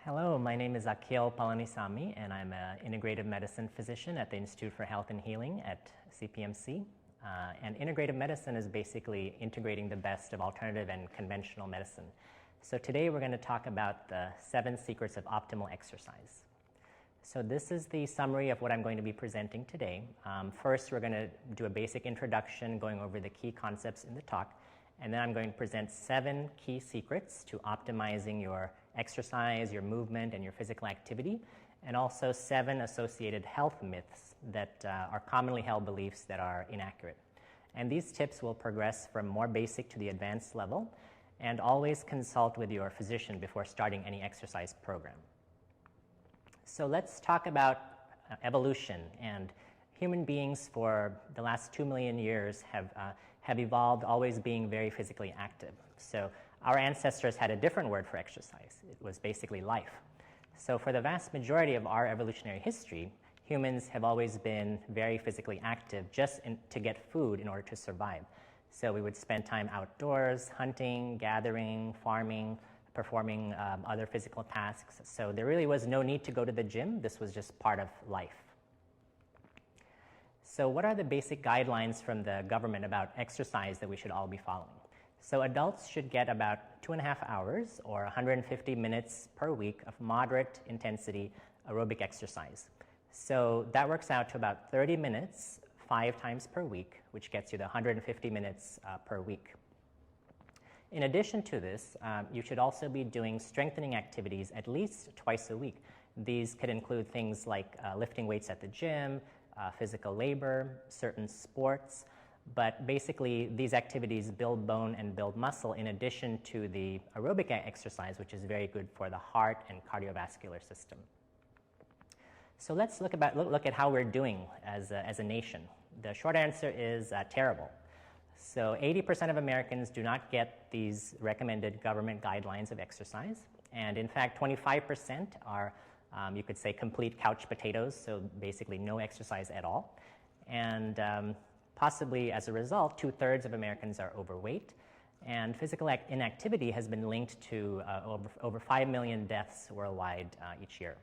Hello, my name is Akil Palanisamy, and I'm an integrative medicine physician at the Institute for Health and Healing at CPMC. And integrative medicine is basically integrating the best of alternative and conventional medicine. So today we're going to talk about the 7 secrets of optimal exercise. So this is the summary of what I'm going to be presenting today. First, we're going to do a basic introduction going over the key concepts in the talk. And then I'm going to present 7 key secrets to optimizing your exercise, your movement, and your physical activity, and also 7 associated health myths that are commonly held beliefs that are inaccurate. And these tips will progress from more basic to the advanced level, and always consult with your physician before starting any exercise program. So let's talk about evolution. And human beings for the last 2 million years have evolved always being very physically active. So our ancestors had a different word for exercise. It was basically life. So for the vast majority of our evolutionary history, humans have always been very physically active just to get food in order to survive. So we would spend time outdoors, hunting, gathering, farming, performing other physical tasks. So there really was no need to go to the gym. This was just part of life. So what are the basic guidelines from the government about exercise that we should all be following? So adults should get about 2.5 hours or 150 minutes per week of moderate intensity aerobic exercise. So that works out to about 30 minutes 5 times per week, which gets you the 150 minutes per week. In addition to this, you should also be doing strengthening activities at least twice a week. These could include things like lifting weights at the gym, physical labor, certain sports, but basically these activities build bone and build muscle in addition to the aerobic exercise, which is very good for the heart and cardiovascular system. So let's look at how we're doing as a nation. The short answer is terrible. So 80% of Americans do not get these recommended government guidelines of exercise, and in fact 25% are you could say complete couch potatoes, so basically no exercise at all. And possibly as a result, 2/3 of Americans are overweight. And physical inactivity has been linked to over 5 million deaths worldwide each year.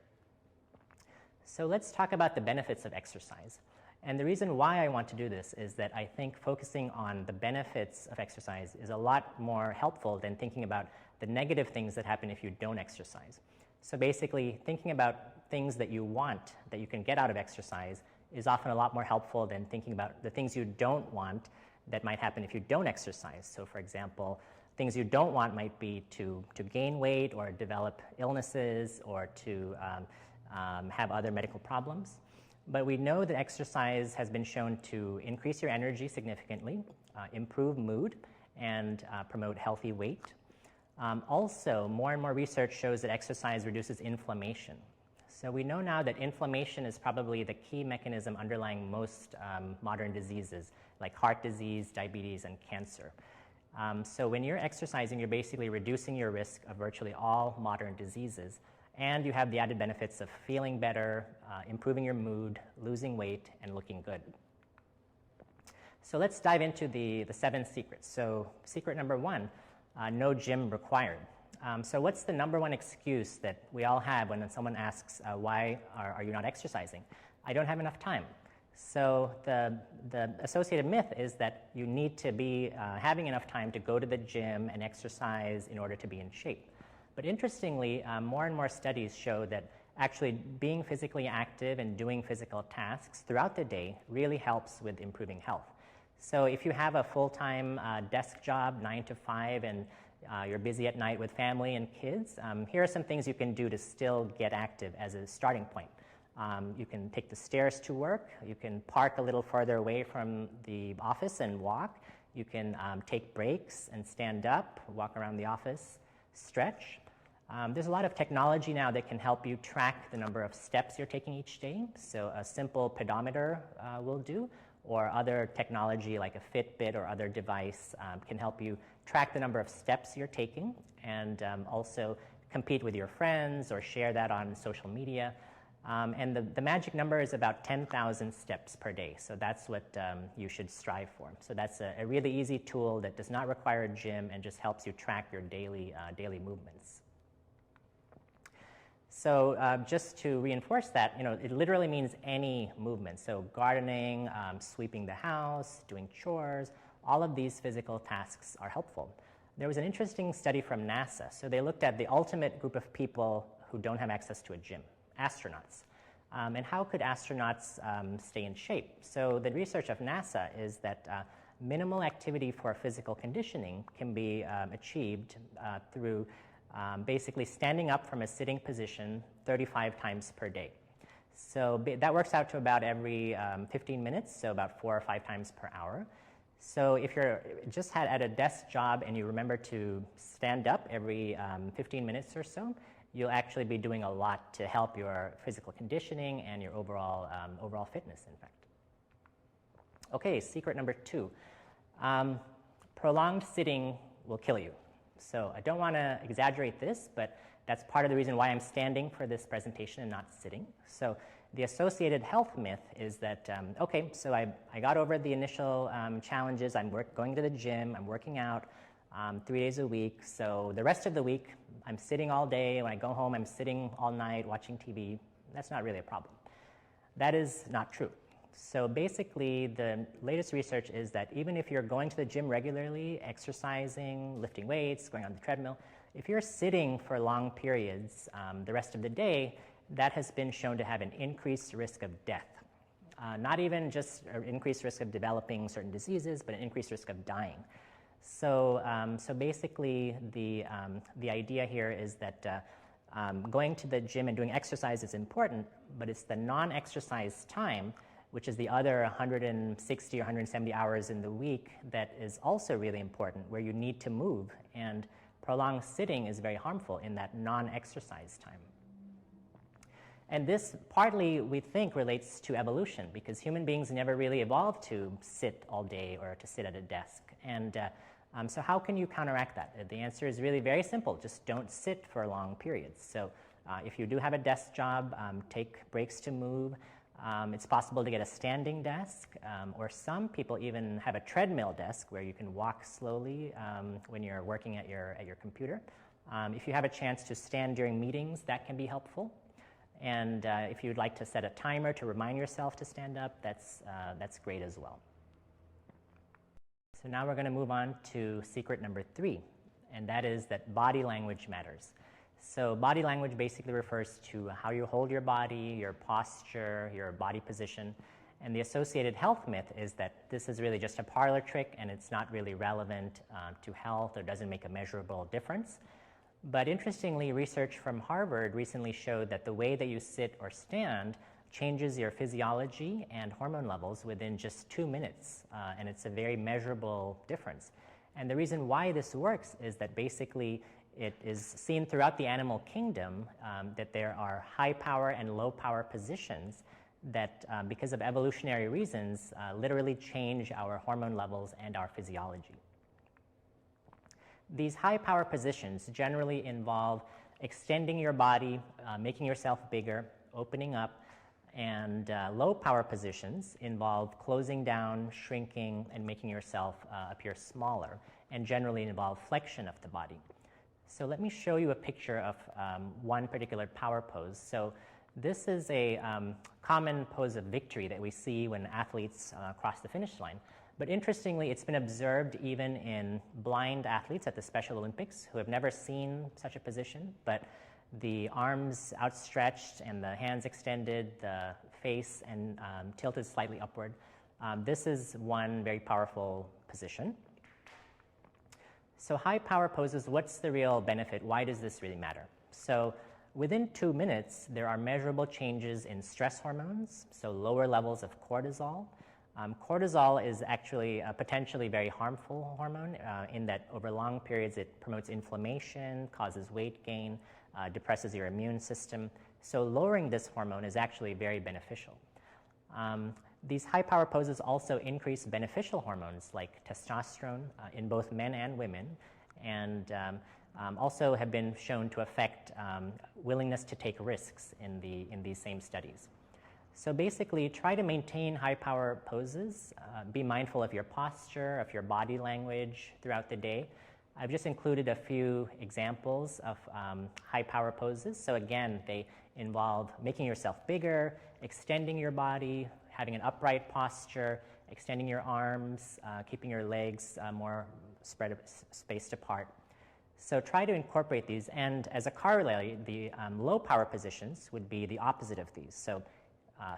So let's talk about the benefits of exercise. And the reason why I want to do this is that I think focusing on the benefits of exercise is a lot more helpful than thinking about the negative things that happen if you don't exercise. So basically, thinking about things that you want, that you can get out of exercise, is often a lot more helpful than thinking about the things you don't want that might happen if you don't exercise. So for example, things you don't want might be to gain weight or develop illnesses or to have other medical problems. But we know that exercise has been shown to increase your energy significantly, improve mood, and promote healthy weight. Also, more and more research shows that exercise reduces inflammation. So we know now that inflammation is probably the key mechanism underlying most modern diseases, like heart disease, diabetes, and cancer. So when you're exercising, you're basically reducing your risk of virtually all modern diseases, and you have the added benefits of feeling better, improving your mood, losing weight, and looking good. So let's dive into the 7 secrets. So secret number 1, no gym required. So what's the number one excuse that we all have when someone asks, why are you not exercising? I don't have enough time. So the associated myth is that you need to be having enough time to go to the gym and exercise in order to be in shape. But interestingly, more and more studies show that actually being physically active and doing physical tasks throughout the day really helps with improving health. So if you have a full-time desk job, 9 to 5, and you're busy at night with family and kids, here are some things you can do to still get active as a starting point. You can take the stairs to work. You can park a little further away from the office and walk. You can take breaks and stand up, walk around the office, stretch. There's a lot of technology now that can help you track the number of steps you're taking each day. So a simple pedometer will do, or other technology like a Fitbit or other device can help you track the number of steps you're taking, and also compete with your friends or share that on social media. And the magic number is about 10,000 steps per day, so that's what you should strive for. So that's a really easy tool that does not require a gym and just helps you track your daily movements. So just to reinforce that, it literally means any movement. So gardening, sweeping the house, doing chores, all of these physical tasks are helpful. There was an interesting study from NASA. So they looked at the ultimate group of people who don't have access to a gym, astronauts. And how could astronauts stay in shape? So the research of NASA is that minimal activity for physical conditioning can be achieved through basically standing up from a sitting position 35 times per day. So that works out to about every 15 minutes, so about 4 or 5 times per hour. So if you're just at a desk job and you remember to stand up every 15 minutes or so, you'll actually be doing a lot to help your physical conditioning and your overall fitness, in fact. Okay, secret number 2. Prolonged sitting will kill you. So I don't want to exaggerate this, but that's part of the reason why I'm standing for this presentation and not sitting. So the associated health myth is that, okay, so I got over the initial challenges. I'm going to the gym. I'm working out 3 days a week. So the rest of the week, I'm sitting all day. When I go home, I'm sitting all night watching TV. That's not really a problem. That is not true. So basically, the latest research is that even if you're going to the gym regularly, exercising, lifting weights, going on the treadmill, if you're sitting for long periods the rest of the day, that has been shown to have an increased risk of death. Not even just an increased risk of developing certain diseases, but an increased risk of dying. So basically, the idea here is that going to the gym and doing exercise is important, but it's the non-exercise time, which is the other 160 or 170 hours in the week, that is also really important, where you need to move. And prolonged sitting is very harmful in that non-exercise time. And this partly, we think, relates to evolution, because human beings never really evolved to sit all day or to sit at a desk. And so how can you counteract that? The answer is really very simple. Just don't sit for long periods. So if you do have a desk job, take breaks to move. It's possible to get a standing desk, or some people even have a treadmill desk where you can walk slowly when you're working at your computer. If you have a chance to stand during meetings, that can be helpful. And if you'd like to set a timer to remind yourself to stand up, that's great as well. So now we're going to move on to secret number 3, and that is that body language matters. So body language basically refers to how you hold your body, your posture, your body position. And the associated health myth is that this is really just a parlor trick and it's not really relevant to health or doesn't make a measurable difference. But interestingly, research from Harvard recently showed that the way that you sit or stand changes your physiology and hormone levels within just 2 minutes. And it's a very measurable difference. And the reason why this works is that basically it is seen throughout the animal kingdom that there are high power and low power positions that, because of evolutionary reasons, literally change our hormone levels and our physiology. These high power positions generally involve extending your body, making yourself bigger, opening up, and low power positions involve closing down, shrinking, and making yourself appear smaller, and generally involve flexion of the body. So let me show you a picture of one particular power pose. So this is a common pose of victory that we see when athletes cross the finish line. But interestingly, it's been observed even in blind athletes at the Special Olympics who have never seen such a position, but the arms outstretched and the hands extended, the face and tilted slightly upward. This is one very powerful position. So high power poses, what's the real benefit? Why does this really matter? So within 2 minutes, there are measurable changes in stress hormones, so lower levels of cortisol. Cortisol is actually a potentially very harmful hormone in that over long periods it promotes inflammation, causes weight gain, depresses your immune system. So lowering this hormone is actually very beneficial. These high power poses also increase beneficial hormones like testosterone in both men and women, and also have been shown to affect willingness to take risks in these same studies. So basically, try to maintain high power poses, be mindful of your posture, of your body language throughout the day, I've just included a few examples of high power poses. So again, they involve making yourself bigger, extending your body, having an upright posture, extending your arms, keeping your legs more spaced apart. So try to incorporate these, and as a corollary, the low power positions would be the opposite of these. So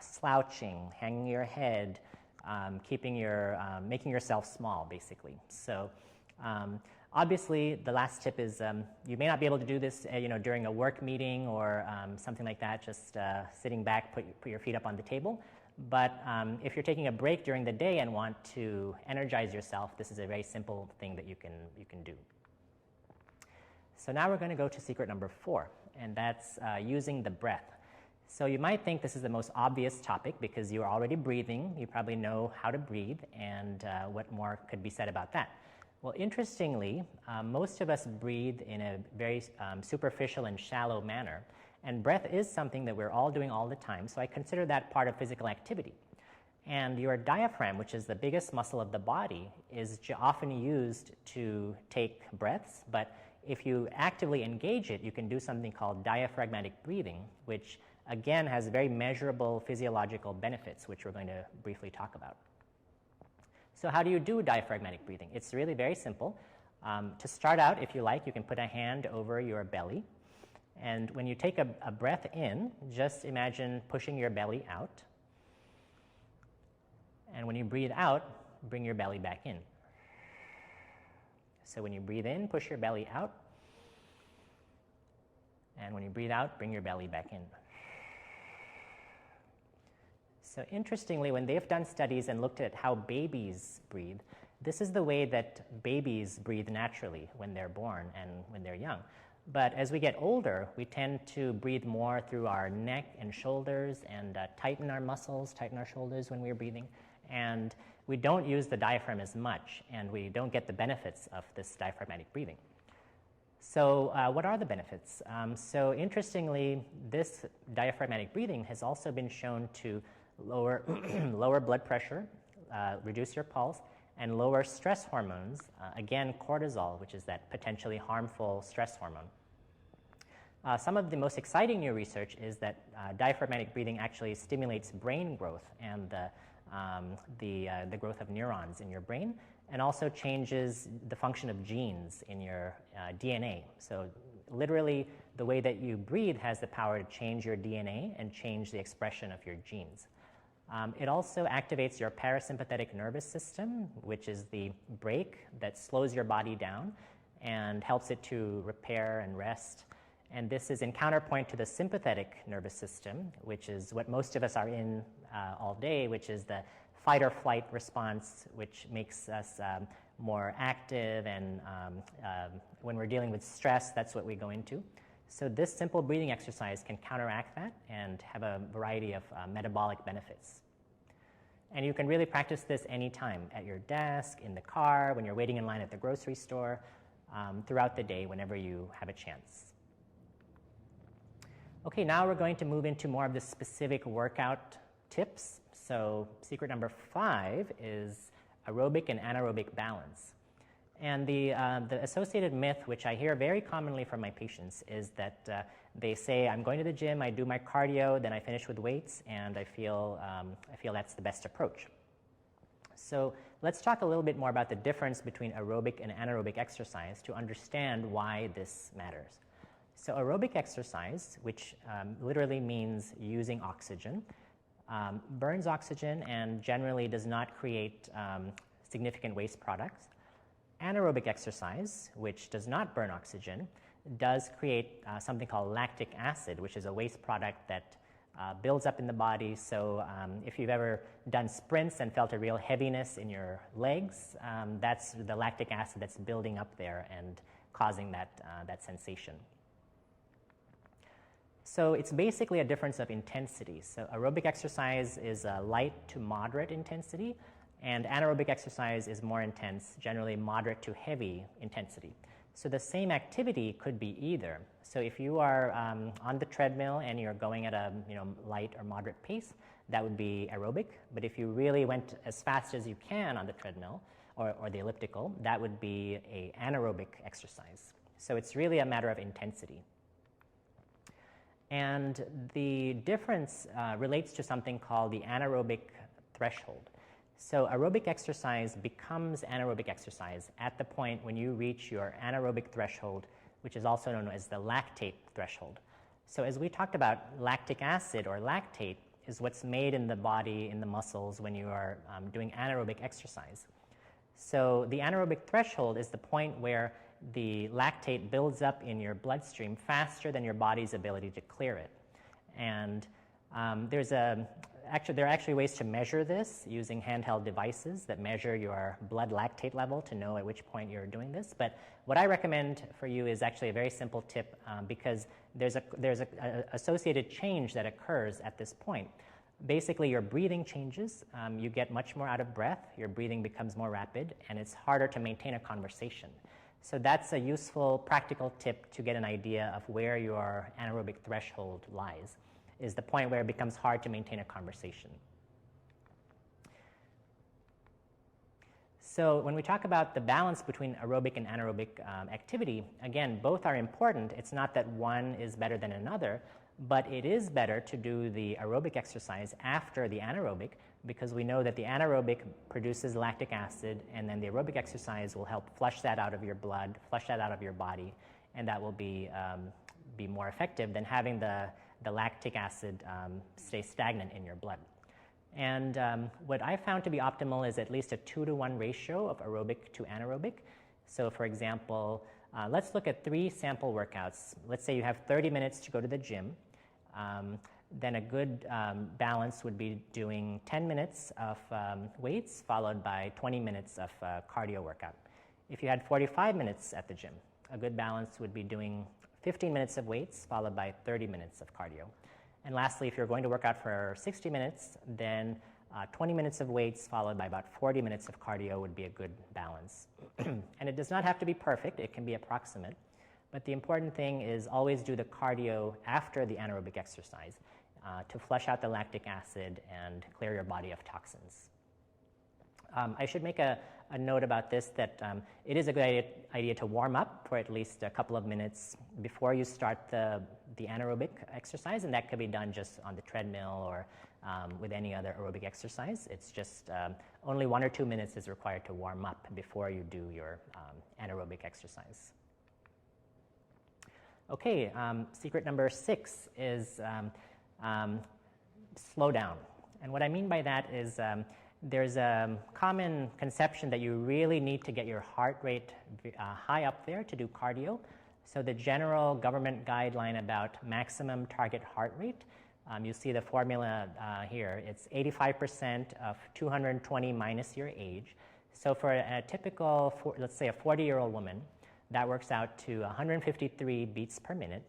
slouching, hanging your head, making yourself small, basically. So obviously, the last tip is you may not be able to do this during a work meeting or something like that, just sitting back, put your feet up on the table. But if you're taking a break during the day and want to energize yourself, this is a very simple thing that you can do. So now we're going to go to secret number 4, and that's using the breath. So you might think this is the most obvious topic because you're already breathing. You probably know how to breathe, and what more could be said about that? Well, interestingly, most of us breathe in a very superficial and shallow manner, and breath is something that we're all doing all the time, so I consider that part of physical activity. And your diaphragm, which is the biggest muscle of the body, is often used to take breaths, but if you actively engage it, you can do something called diaphragmatic breathing, which again has very measurable physiological benefits, which we're going to briefly talk about. So how do you do diaphragmatic breathing? It's really very simple. To start out, if you like, you can put a hand over your belly. And when you take a breath in, just imagine pushing your belly out. And when you breathe out, bring your belly back in. So when you breathe in, push your belly out. And when you breathe out, bring your belly back in. So interestingly, when they've done studies and looked at how babies breathe, this is the way that babies breathe naturally when they're born and when they're young. But as we get older, we tend to breathe more through our neck and shoulders and tighten our muscles, tighten our shoulders when we're breathing. And we don't use the diaphragm as much, and we don't get the benefits of this diaphragmatic breathing. So what are the benefits? So interestingly, this diaphragmatic breathing has also been shown to lower, lower blood pressure, reduce your pulse, and lower stress hormones, again, cortisol, which is that potentially harmful stress hormone. Some of the most exciting new research is that diaphragmatic breathing actually stimulates brain growth and the growth of neurons in your brain, and also changes the function of genes in your DNA. So literally, the way that you breathe has the power to change your DNA and change the expression of your genes. It also activates your parasympathetic nervous system, which is the brake that slows your body down and helps it to repair and rest. And this is in counterpoint to the sympathetic nervous system, which is what most of us are in all day, which is the fight or flight response, which makes us more active, and when we're dealing with stress, that's what we go into. So this simple breathing exercise can counteract that and have a variety of metabolic benefits. And you can really practice this anytime, at your desk, in the car, when you're waiting in line at the grocery store, throughout the day, whenever you have a chance. Okay, now we're going to move into more of the specific workout tips. So secret number 5 is aerobic and anaerobic balance. And the associated myth, which I hear very commonly from my patients, is that they say, I'm going to the gym, I do my cardio, then I finish with weights, and I feel that's the best approach. So let's talk a little bit more about the difference between aerobic and anaerobic exercise to understand why this matters. So aerobic exercise, which literally means using oxygen, burns oxygen and generally does not create significant waste products. Anaerobic exercise, which does not burn oxygen, does create something called lactic acid, which is a waste product that builds up in the body. So if you've ever done sprints and felt a real heaviness in your legs, that's the lactic acid that's building up there and causing that sensation. So it's basically a difference of intensity. So aerobic exercise is a light to moderate intensity, and anaerobic exercise is more intense, generally moderate to heavy intensity. So the same activity could be either. So if you are on the treadmill and you're going at a light or moderate pace, that would be aerobic. But if you really went as fast as you can on the treadmill, or the elliptical, that would be an anaerobic exercise. So it's really a matter of intensity. And the difference relates to something called the anaerobic threshold. So aerobic exercise becomes anaerobic exercise at the point when you reach your anaerobic threshold, which is also known as the lactate threshold. So as we talked about, lactic acid or lactate is what's made in the body, in the muscles, when you are doing anaerobic exercise. So the anaerobic threshold is the point where the lactate builds up in your bloodstream faster than your body's ability to clear it. And there are actually ways to measure this using handheld devices that measure your blood lactate level to know at which point you're doing this. But what I recommend for you is actually a very simple tip because there's a associated change that occurs at this point. Basically, your breathing changes. You get much more out of breath. Your breathing becomes more rapid, and it's harder to maintain a conversation. So that's a useful practical tip to get an idea of where your anaerobic threshold lies, is the point where it becomes hard to maintain a conversation. So when we talk about the balance between aerobic and anaerobic activity, again, both are important. It's not that one is better than another, but it is better to do the aerobic exercise after the anaerobic because we know that the anaerobic produces lactic acid, and then the aerobic exercise will help flush that out of your blood, flush that out of your body, and that will be more effective than having the lactic acid stay stagnant in your blood. And what I found to be optimal is at least a 2-to-1 ratio of aerobic to anaerobic. So for example, let's look at 3 sample workouts. Let's say you have 30 minutes to go to the gym. Then a good balance would be doing 10 minutes of weights followed by 20 minutes of cardio workout. If you had 45 minutes at the gym, a good balance would be doing 15 minutes of weights followed by 30 minutes of cardio. And lastly, if you're going to work out for 60 minutes, then 20 minutes of weights followed by about 40 minutes of cardio would be a good balance. And it does not have to be perfect. It can be approximate. But the important thing is always do the cardio after the anaerobic exercise to flush out the lactic acid and clear your body of toxins. I should make a note about this that it is a good idea to warm up for at least a couple of minutes before you start the anaerobic exercise, and that could be done just on the treadmill or with any other aerobic exercise. It's just only 1 or 2 minutes is required to warm up before you do your anaerobic exercise. Okay, secret number 6 is slow down. And what I mean by that is there's a common conception that you really need to get your heart rate high up there to do cardio. So the general government guideline about maximum target heart rate, you see the formula here. It's 85% of 220 minus your age. So for a typical, let's say a 40-year-old woman, that works out to 153 beats per minute.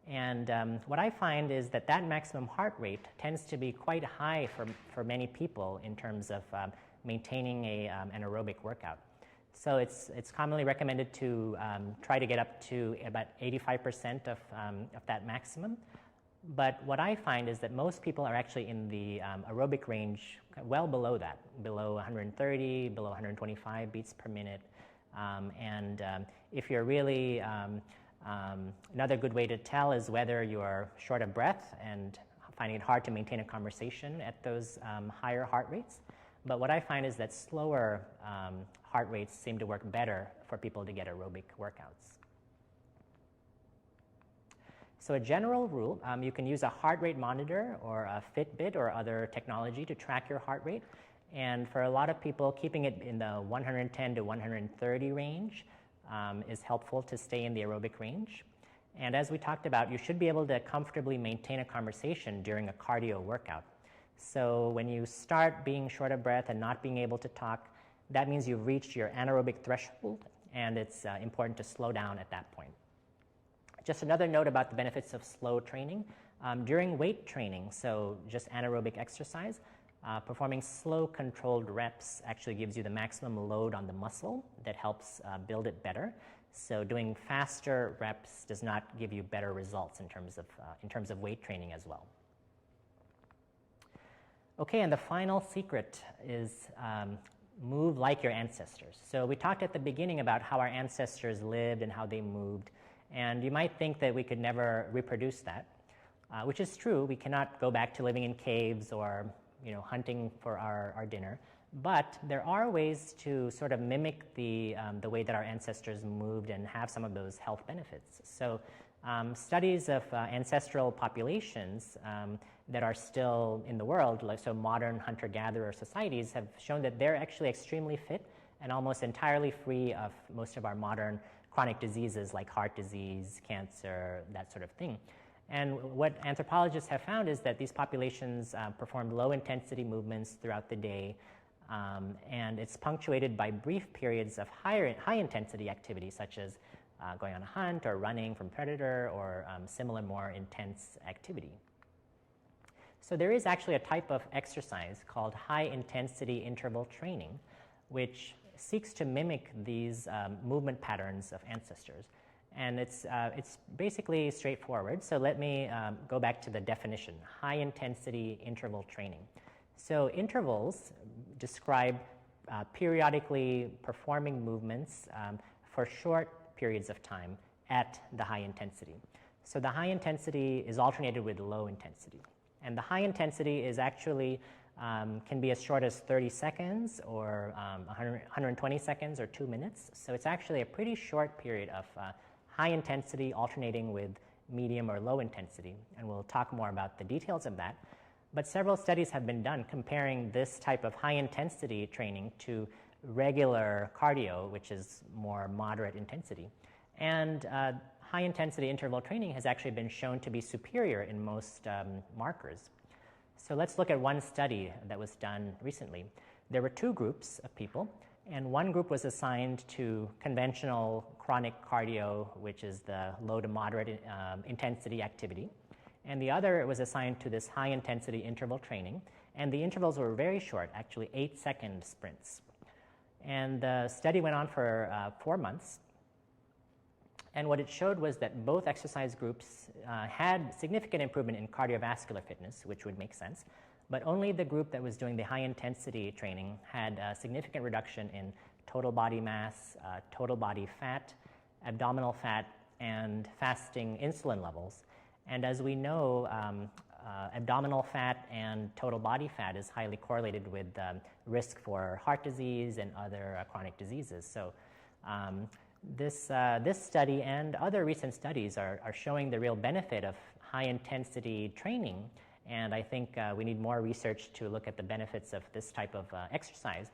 And what I find is that maximum heart rate tends to be quite high for many people in terms of maintaining an aerobic workout. So it's commonly recommended to try to get up to about 85% of that maximum. But what I find is that most people are actually in the aerobic range well below that, below 130, below 125 beats per minute. If you're really, another good way to tell is whether you're short of breath and finding it hard to maintain a conversation at those higher heart rates. But what I find is that slower heart rates seem to work better for people to get aerobic workouts. So a general rule, you can use a heart rate monitor or a Fitbit or other technology to track your heart rate. And for a lot of people, keeping it in the 110 to 130 range is helpful to stay in the aerobic range. And as we talked about, you should be able to comfortably maintain a conversation during a cardio workout. So when you start being short of breath and not being able to talk, that means you've reached your anaerobic threshold, and it's important to slow down at that point. Just another note about the benefits of slow training. During weight training, so just anaerobic exercise, performing slow controlled reps actually gives you the maximum load on the muscle that helps build it better. So doing faster reps does not give you better results in terms of weight training as well. Okay, and the final secret is move like your ancestors. So we talked at the beginning about how our ancestors lived and how they moved, and you might think that we could never reproduce that, which is true. We cannot go back to living in caves or hunting for our dinner, but there are ways to sort of mimic the way that our ancestors moved and have some of those health benefits. So studies of ancestral populations that are still in the world, so modern hunter-gatherer societies, have shown that they're actually extremely fit and almost entirely free of most of our modern chronic diseases like heart disease, cancer, that sort of thing. And what anthropologists have found is that these populations performed low-intensity movements throughout the day, and it's punctuated by brief periods of high-intensity activity, such as going on a hunt or running from predator or similar more intense activity. So there is actually a type of exercise called high-intensity interval training, which seeks to mimic these movement patterns of ancestors. And it's basically straightforward. So let me go back to the definition, high-intensity interval training. So intervals describe periodically performing movements for short periods of time at the high intensity. So the high intensity is alternated with low intensity. And the high intensity is actually can be as short as 30 seconds or 120 seconds or 2 minutes. So it's actually a pretty short period of high intensity alternating with medium or low intensity. And we'll talk more about the details of that. But several studies have been done comparing this type of high intensity training to regular cardio, which is more moderate intensity. And high intensity interval training has actually been shown to be superior in most markers. So let's look at one study that was done recently. There were two groups of people, and one group was assigned to conventional chronic cardio, which is the low to moderate intensity activity, and the other was assigned to this high intensity interval training, and the intervals were very short, actually 8-second sprints. And the study went on for 4 months. And what it showed was that both exercise groups had significant improvement in cardiovascular fitness, which would make sense, but only the group that was doing the high-intensity training had a significant reduction in total body mass, total body fat, abdominal fat, and fasting insulin levels. And as we know, abdominal fat and total body fat is highly correlated with risk for heart disease and other chronic diseases. So this study and other recent studies are showing the real benefit of high-intensity training, and I think we need more research to look at the benefits of this type of exercise,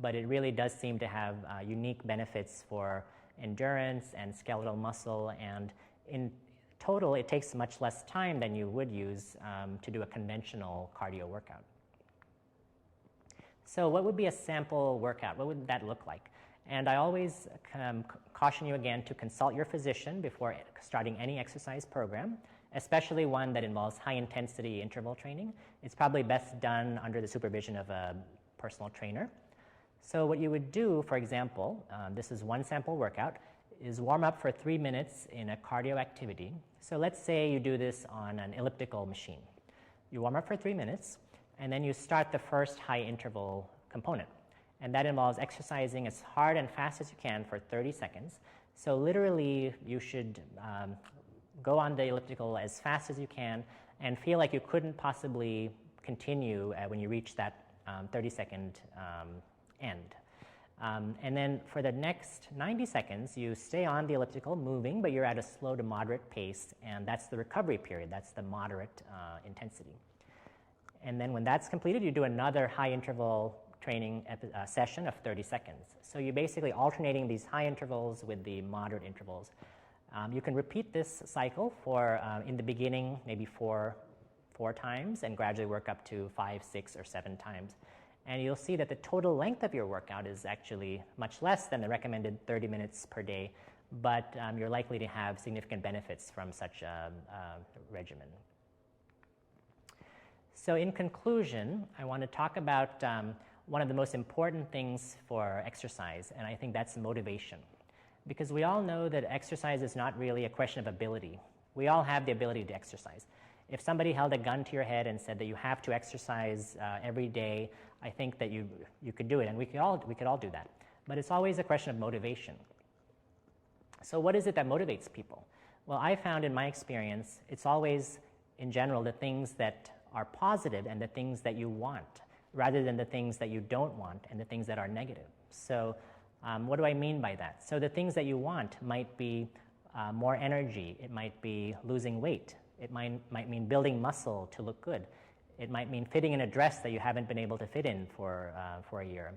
but it really does seem to have unique benefits for endurance and skeletal muscle, and in total it takes much less time than you would use to do a conventional cardio workout. So what would be a sample workout? What would that look like? And I always caution you again to consult your physician before starting any exercise program, especially one that involves high-intensity interval training. It's probably best done under the supervision of a personal trainer. So what you would do, for example, this is one sample workout, is warm up for 3 minutes in a cardio activity. So let's say you do this on an elliptical machine. You warm up for 3 minutes, and then you start the first high-interval component. And that involves exercising as hard and fast as you can for 30 seconds. So literally, you should go on the elliptical as fast as you can and feel like you couldn't possibly continue when you reach that 30-second end. And then for the next 90 seconds, you stay on the elliptical moving, but you're at a slow to moderate pace, and that's the recovery period. That's the moderate intensity. And then when that's completed, you do another high-interval training session of 30 seconds. So you're basically alternating these high intervals with the moderate intervals. You can repeat this cycle for, in the beginning, maybe four times, and gradually work up to 5, 6, or 7 times. And you'll see that the total length of your workout is actually much less than the recommended 30 minutes per day, but you're likely to have significant benefits from such a regimen. So in conclusion, I want to talk about one of the most important things for exercise, and I think that's motivation. Because we all know that exercise is not really a question of ability. We all have the ability to exercise. If somebody held a gun to your head and said that you have to exercise every day, I think that you could do it, and we could all do that. But it's always a question of motivation. So what is it that motivates people? Well, I found in my experience, it's always, in general, the things that are positive and the things that you want, rather than the things that you don't want and the things that are negative. So what do I mean by that? So the things that you want might be more energy. It might be losing weight. It might mean building muscle to look good. It might mean fitting in a dress that you haven't been able to fit in for a year.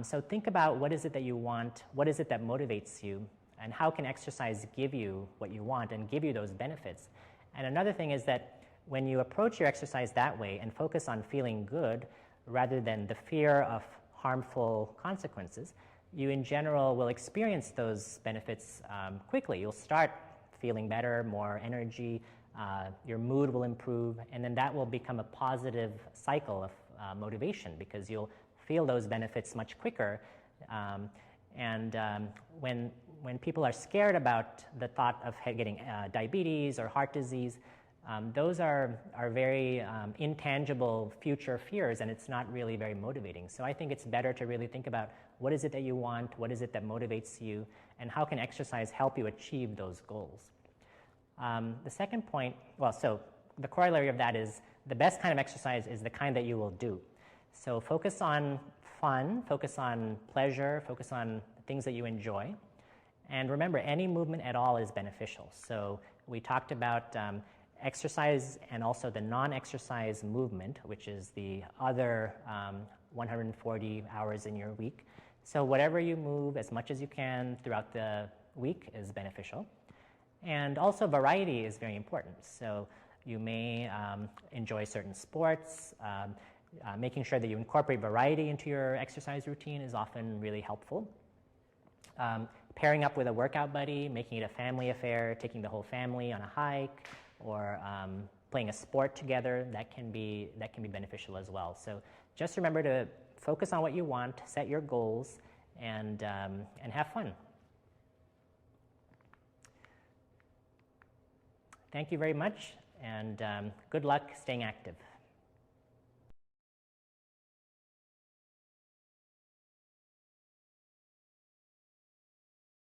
So think about what is it that you want, what is it that motivates you, and how can exercise give you what you want and give you those benefits. And another thing is that when you approach your exercise that way and focus on feeling good rather than the fear of harmful consequences, you in general will experience those benefits quickly. You'll start feeling better, more energy, your mood will improve, and then that will become a positive cycle of motivation because you'll feel those benefits much quicker. When people are scared about the thought of getting diabetes or heart disease, those are very intangible future fears, and it's not really very motivating. So I think it's better to really think about what is it that you want, what is it that motivates you, and how can exercise help you achieve those goals. The second point, so the corollary of that is the best kind of exercise is the kind that you will do. So focus on fun, focus on pleasure, focus on things that you enjoy. And remember, any movement at all is beneficial. So we talked about exercise and also the non-exercise movement, which is the other 140 hours in your week. So whatever you move as much as you can throughout the week is beneficial. And also variety is very important. So you may enjoy certain sports. Making sure that you incorporate variety into your exercise routine is often really helpful. Pairing up with a workout buddy, making it a family affair, taking the whole family on a hike, or playing a sport together, that can be beneficial as well. So just remember to focus on what you want, set your goals, and have fun. Thank you very much, and good luck staying active.